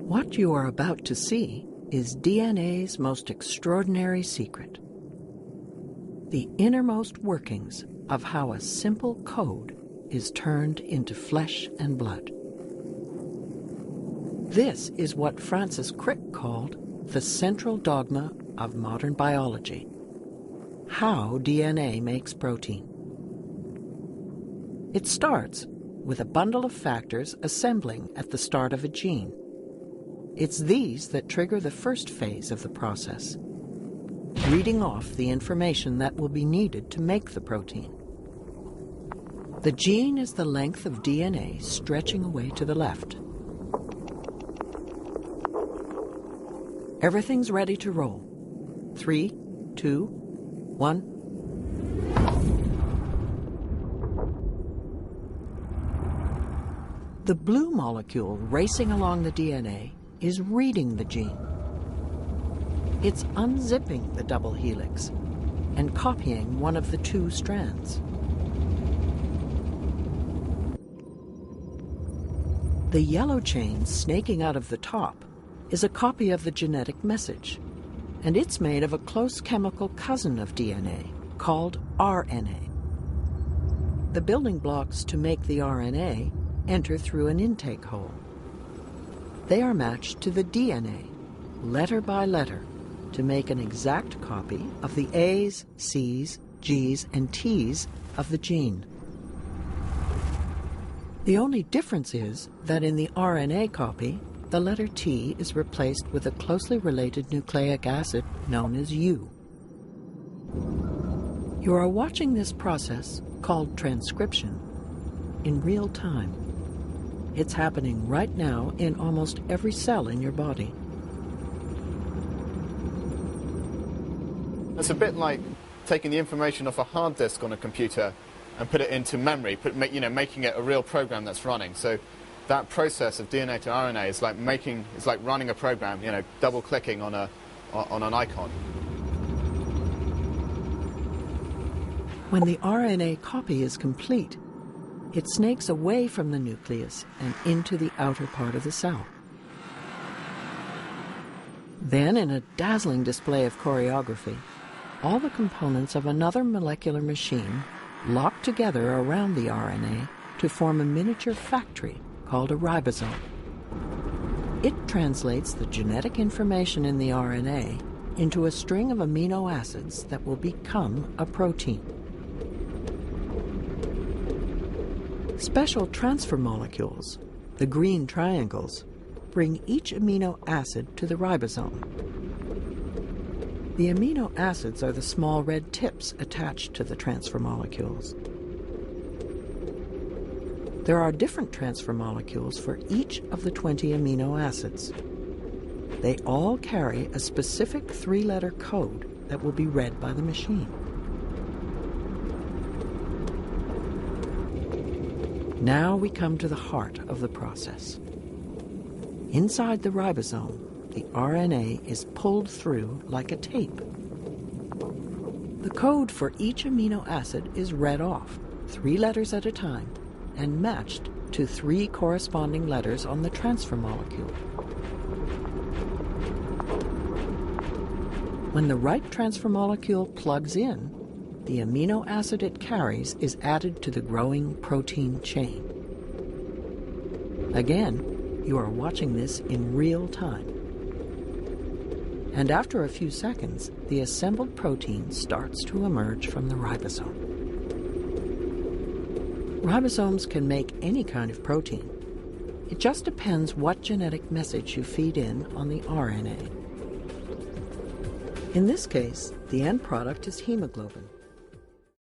What you are about to see is DNA's most extraordinary secret. The innermost workings of how a simple code is turned into flesh and blood. This is what Francis Crick called the central dogma of modern biology: how DNA makes protein. It starts with a bundle of factors assembling at the start of a gene. It's these that trigger the first phase of the process, reading off the information that will be needed to make the protein. The gene is the length of DNA stretching away to the left. Everything's ready to roll. 3, 2, 1. The blue molecule racing along the DNA is reading the gene. It's unzipping the double helix and copying one of the 2 strands. The yellow chain snaking out of the top is a copy of the genetic message, and it's made of a close chemical cousin of DNA called RNA. The building blocks to make the RNA enter through an intake hole. They are matched to the DNA, letter by letter, to make an exact copy of the A's, C's, G's, and T's of the gene. The only difference is that in the RNA copy, the letter T is replaced with a closely related nucleic acid known as U. You are watching this process, called transcription, in real time. It's happening right now in almost every cell in your body. It's a bit like taking the information off a hard disk on a computer and put it into memory, making it a real program that's running. So that process of DNA to RNA is like running a program, double-clicking on an icon. When the RNA copy is complete, it snakes away from the nucleus and into the outer part of the cell. Then, in a dazzling display of choreography, all the components of another molecular machine lock together around the RNA to form a miniature factory called a ribosome. It translates the genetic information in the RNA into a string of amino acids that will become a protein. Special transfer molecules, the green triangles, bring each amino acid to the ribosome. The amino acids are the small red tips attached to the transfer molecules. There are different transfer molecules for each of the 20 amino acids. They all carry a specific 3-letter code that will be read by the machine. Now we come to the heart of the process. Inside the ribosome, the RNA is pulled through like a tape. The code for each amino acid is read off, 3 letters at a time, and matched to 3 corresponding letters on the transfer molecule. When the right transfer molecule plugs in, the amino acid it carries is added to the growing protein chain. Again, you are watching this in real time. And after a few seconds, the assembled protein starts to emerge from the ribosome. Ribosomes can make any kind of protein. It just depends what genetic message you feed in on the RNA. In this case, the end product is hemoglobin.